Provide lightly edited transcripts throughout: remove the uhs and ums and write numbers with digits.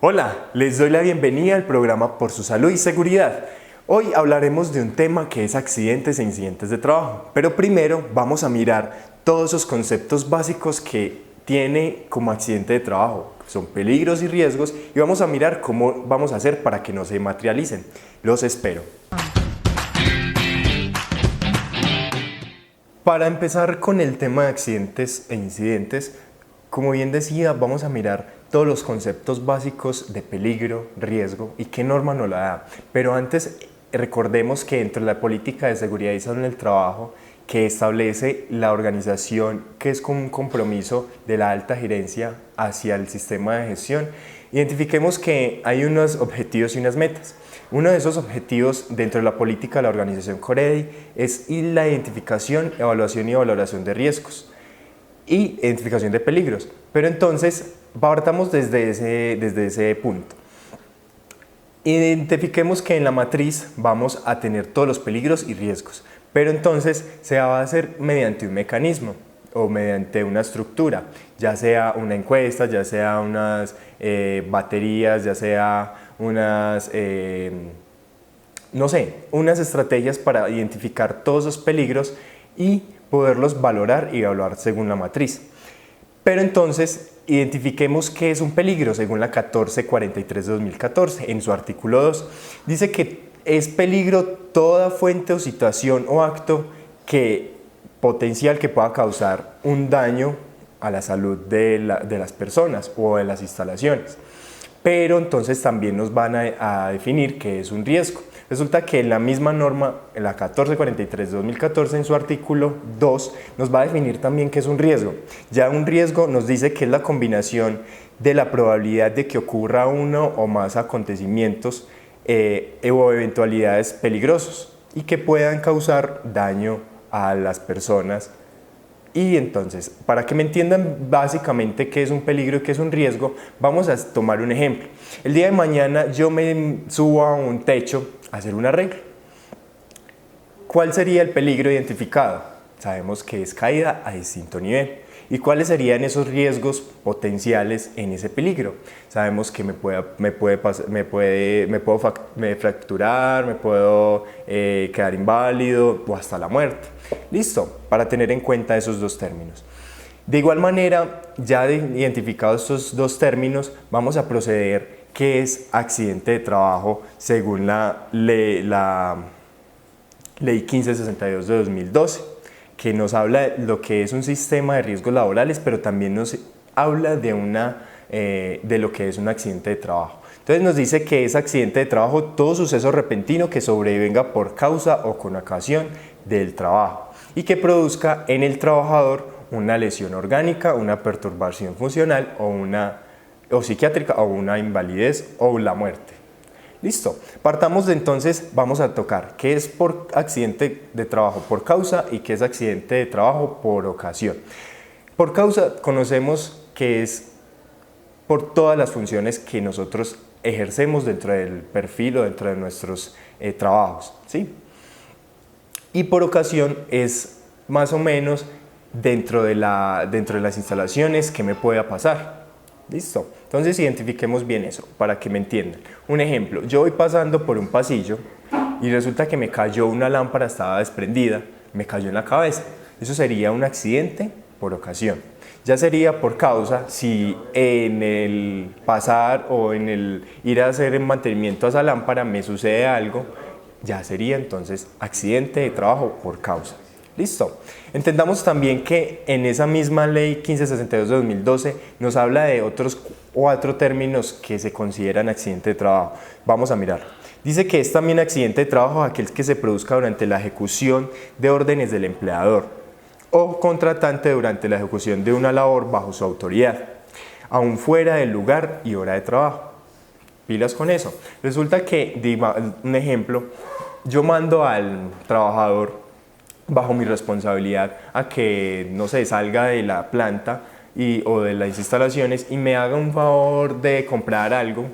Hola, les doy la bienvenida al programa Por su Salud y Seguridad. Hoy hablaremos de un tema que es accidentes e incidentes de trabajo, pero primero vamos a mirar todos esos conceptos básicos que tiene como accidente de trabajo. Son peligros y riesgos y vamos a mirar cómo vamos a hacer para que no se materialicen. Los espero. Para empezar con el tema de accidentes e incidentes, como bien decía, vamos a mirar todos los conceptos básicos de peligro, riesgo y qué norma nos la da. Pero antes, recordemos que dentro de la política de seguridad y salud en el trabajo, que establece la organización, que es como un compromiso de la alta gerencia hacia el sistema de gestión, identifiquemos que hay unos objetivos y unas metas. Uno de esos objetivos dentro de la política de la organización COREDI es la identificación, evaluación y valoración de riesgos y identificación de peligros. Pero entonces, partamos desde ese punto. Identifiquemos que en la matriz vamos a tener todos los peligros y riesgos, pero entonces se va a hacer mediante un mecanismo o mediante una estructura, ya sea una encuesta, ya sea unas baterías, ya sea unas, unas estrategias para identificar todos los peligros y poderlos valorar y evaluar según la matriz. Pero entonces, identifiquemos qué es un peligro según la 1443 de 2014, en su artículo 2. Dice que es peligro toda fuente o situación o acto potencial que pueda causar un daño a la salud de las personas o de las instalaciones. Pero entonces también nos van a definir qué es un riesgo. Resulta que la misma norma, en la 1443 de 2014, en su artículo 2, nos va a definir también qué es un riesgo. Ya un riesgo nos dice que es la combinación de la probabilidad de que ocurra uno o más acontecimientos o eventualidades peligrosos y que puedan causar daño a las personas. Y entonces, para que me entiendan básicamente qué es un peligro y qué es un riesgo, vamos a tomar un ejemplo. El día de mañana yo me subo a un techo a hacer un arreglo. ¿Cuál sería el peligro identificado? Sabemos que es caída a distinto nivel. ¿Y cuáles serían esos riesgos potenciales en ese peligro? Sabemos que me puedo fracturar, me puedo quedar inválido o hasta la muerte. Listo, para tener en cuenta esos dos términos. De igual manera, ya identificados estos dos términos, vamos a proceder qué es accidente de trabajo según la ley 1562 de 2012, que nos habla de lo que es un sistema de riesgos laborales, pero también nos habla de lo que es un accidente de trabajo. Entonces nos dice que es accidente de trabajo todo suceso repentino que sobrevenga por causa o con ocasión del trabajo y que produzca en el trabajador una lesión orgánica, una perturbación funcional o psiquiátrica o una invalidez o la muerte. Listo, partamos de entonces, vamos a tocar qué es por accidente de trabajo por causa y qué es accidente de trabajo por ocasión. Por causa conocemos que es por todas las funciones que nosotros ejercemos dentro del perfil o dentro de nuestros trabajos, ¿sí? Y por ocasión es más o menos dentro de las instalaciones que me pueda pasar. Listo, entonces identifiquemos bien eso para que me entiendan. Un ejemplo, yo voy pasando por un pasillo y resulta que me cayó una lámpara, estaba desprendida, me cayó en la cabeza. Eso sería un accidente por ocasión. Ya sería por causa si en el pasar o en el ir a hacer el mantenimiento a esa lámpara me sucede algo, ya sería entonces accidente de trabajo por causa. Listo. Entendamos también que en esa misma ley 1562 de 2012 nos habla de otros 4 términos que se consideran accidente de trabajo. Vamos a mirar. Dice que es también accidente de trabajo aquel que se produzca durante la ejecución de órdenes del empleador o contratante durante la ejecución de una labor bajo su autoridad, aún fuera del lugar y hora de trabajo. Pilas con eso. Resulta que, un ejemplo, yo mando al trabajador bajo mi responsabilidad a que, no sé, salga de la planta o de las instalaciones y me haga un favor de comprar algo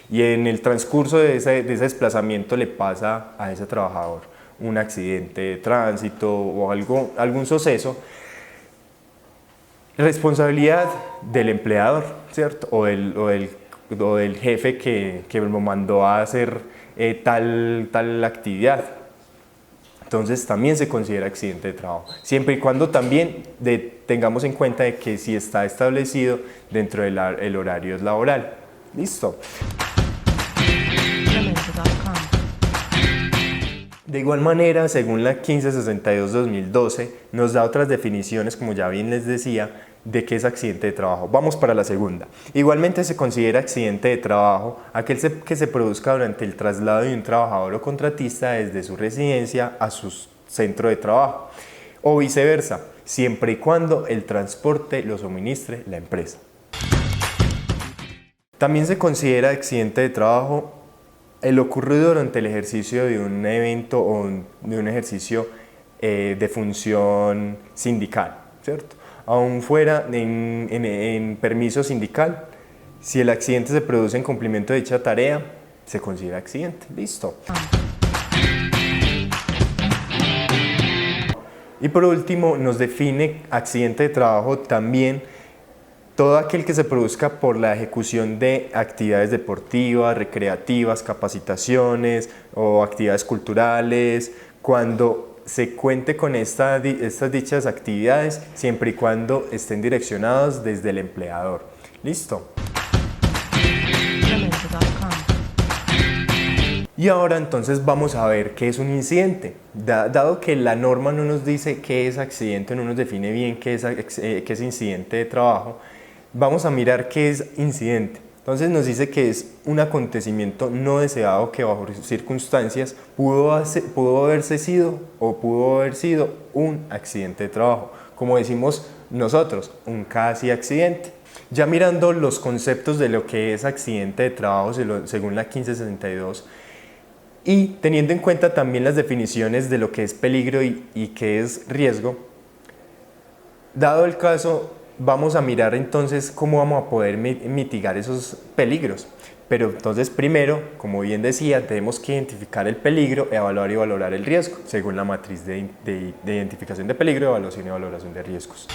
y en el transcurso de ese desplazamiento le pasa a ese trabajador un accidente de tránsito o algún suceso, responsabilidad del empleador, ¿cierto? O del o del jefe que lo mandó a hacer tal actividad. Entonces también se considera accidente de trabajo, siempre y cuando también tengamos en cuenta de que si está establecido dentro del horario laboral. Listo. De igual manera, según la 1562-2012, nos da otras definiciones, como ya bien les decía, de qué es accidente de trabajo. Vamos para la segunda. Igualmente se considera accidente de trabajo aquel que se produzca durante el traslado de un trabajador o contratista desde su residencia a su centro de trabajo, o viceversa, siempre y cuando el transporte lo suministre la empresa. También se considera accidente de trabajo el ocurrido durante el ejercicio de un evento o de un ejercicio de función sindical, ¿cierto? Aún fuera en permiso sindical, si el accidente se produce en cumplimiento de dicha tarea, se considera accidente. Listo. Y por último, nos define accidente de trabajo también todo aquel que se produzca por la ejecución de actividades deportivas, recreativas, capacitaciones o actividades culturales, cuando se cuente con estas dichas actividades, siempre y cuando estén direccionados desde el empleador. ¿Listo? Y ahora entonces vamos a ver qué es un incidente. Dado que la norma no nos dice qué es accidente, no nos define bien qué es incidente de trabajo, vamos a mirar qué es incidente. Entonces nos dice que es un acontecimiento no deseado que bajo circunstancias pudo haberse sido o pudo haber sido un accidente de trabajo. Como decimos nosotros, un casi accidente. Ya mirando los conceptos de lo que es accidente de trabajo según la 1562 y teniendo en cuenta también las definiciones de lo que es peligro y qué es riesgo, dado el caso, vamos a mirar entonces cómo vamos a poder mitigar esos peligros. Pero entonces primero, como bien decía, tenemos que identificar el peligro, evaluar y valorar el riesgo, según la matriz de identificación de peligro, evaluación y valoración de riesgos.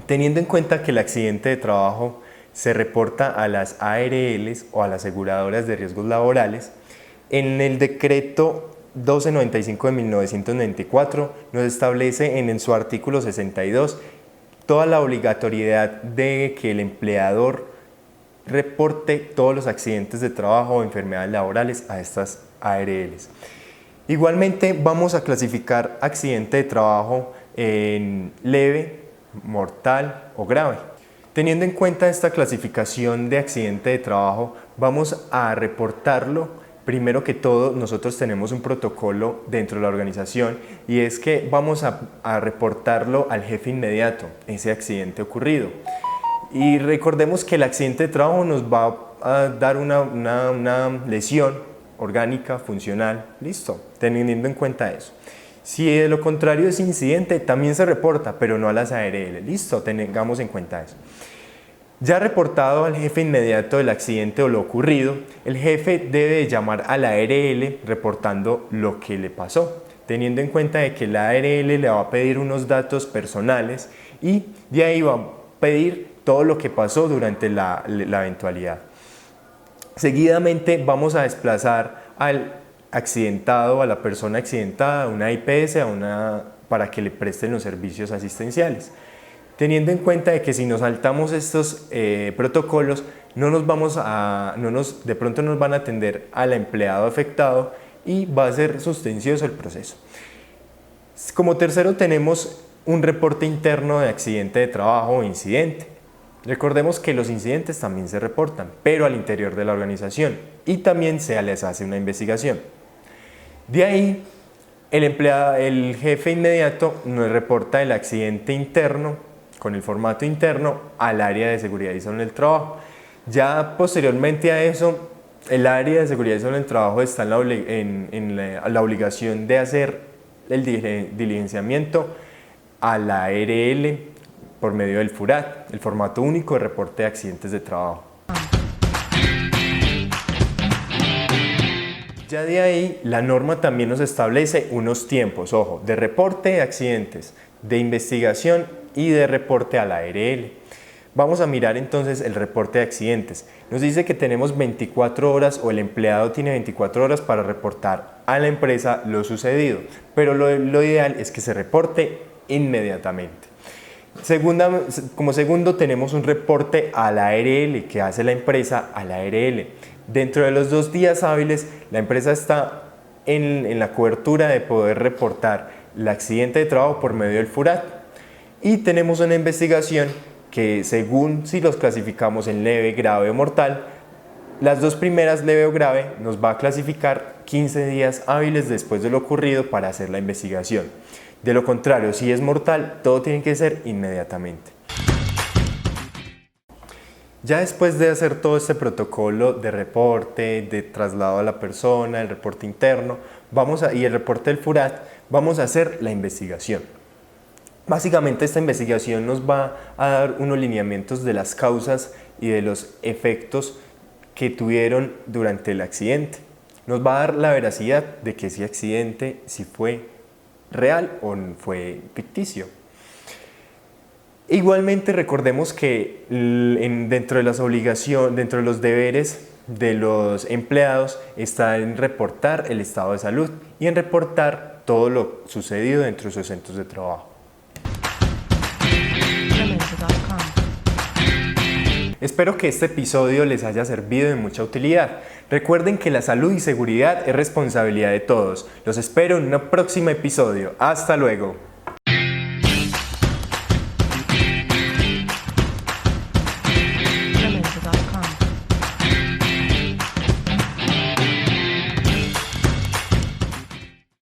Teniendo en cuenta que el accidente de trabajo se reporta a las ARLs o a las aseguradoras de riesgos laborales, en el decreto 1295 de 1994 nos establece en su artículo 62 toda la obligatoriedad de que el empleador reporte todos los accidentes de trabajo o enfermedades laborales a estas ARLs. Igualmente vamos a clasificar accidente de trabajo en leve, mortal o grave. Teniendo en cuenta esta clasificación de accidente de trabajo, vamos a reportarlo. Primero que todo, nosotros tenemos un protocolo dentro de la organización y es que vamos a reportarlo al jefe inmediato, ese accidente ocurrido. Y recordemos que el accidente de trabajo nos va a dar una lesión orgánica, funcional, listo, teniendo en cuenta eso. Si de lo contrario es incidente, también se reporta, pero no a las ARL, listo, tengamos en cuenta eso. Ya reportado al jefe inmediato del accidente o lo ocurrido, el jefe debe llamar a la ARL reportando lo que le pasó, teniendo en cuenta de que la ARL le va a pedir unos datos personales y de ahí va a pedir todo lo que pasó durante la eventualidad. Seguidamente vamos a desplazar al accidentado, a la persona accidentada, a una IPS para que le presten los servicios asistenciales. Teniendo en cuenta de que si nos saltamos estos protocolos, de pronto nos van a atender al empleado afectado y va a ser sustancioso el proceso. Como tercero tenemos un reporte interno de accidente de trabajo o incidente. Recordemos que los incidentes también se reportan, pero al interior de la organización y también se les hace una investigación. De ahí, el jefe inmediato nos reporta el accidente interno con el formato interno al área de seguridad y salud del trabajo. Ya posteriormente a eso, el área de seguridad y salud del trabajo está en la obligación de hacer el diligenciamiento a la ARL por medio del FURAT, el formato único de reporte de accidentes de trabajo. Ya de ahí, la norma también nos establece unos tiempos, ojo, de reporte de accidentes, de investigación y de reporte a la ARL. Vamos a mirar entonces el reporte de accidentes. Nos dice que tenemos 24 horas o el empleado tiene 24 horas para reportar a la empresa lo sucedido, pero lo ideal es que se reporte inmediatamente. Como segundo tenemos un reporte a la ARL que hace la empresa a la ARL. Dentro de los 2 días hábiles la empresa está en la cobertura de poder reportar el accidente de trabajo por medio del FURAT. Y tenemos una investigación que según si los clasificamos en leve, grave o mortal, las 2 primeras, leve o grave, nos va a clasificar 15 días hábiles después de lo ocurrido para hacer la investigación. De lo contrario, si es mortal, todo tiene que ser inmediatamente. Ya después de hacer todo este protocolo de reporte, de traslado a la persona, el reporte interno y el reporte del FURAT, vamos a hacer la investigación. Básicamente esta investigación nos va a dar unos lineamientos de las causas y de los efectos que tuvieron durante el accidente. Nos va a dar la veracidad de que ese accidente si fue real o fue ficticio. Igualmente recordemos que dentro de las obligaciones, dentro de los deberes de los empleados está en reportar el estado de salud y en reportar todo lo sucedido dentro de sus centros de trabajo. Espero que este episodio les haya servido de mucha utilidad. Recuerden que la salud y seguridad es responsabilidad de todos. Los espero en un próximo episodio. ¡Hasta luego!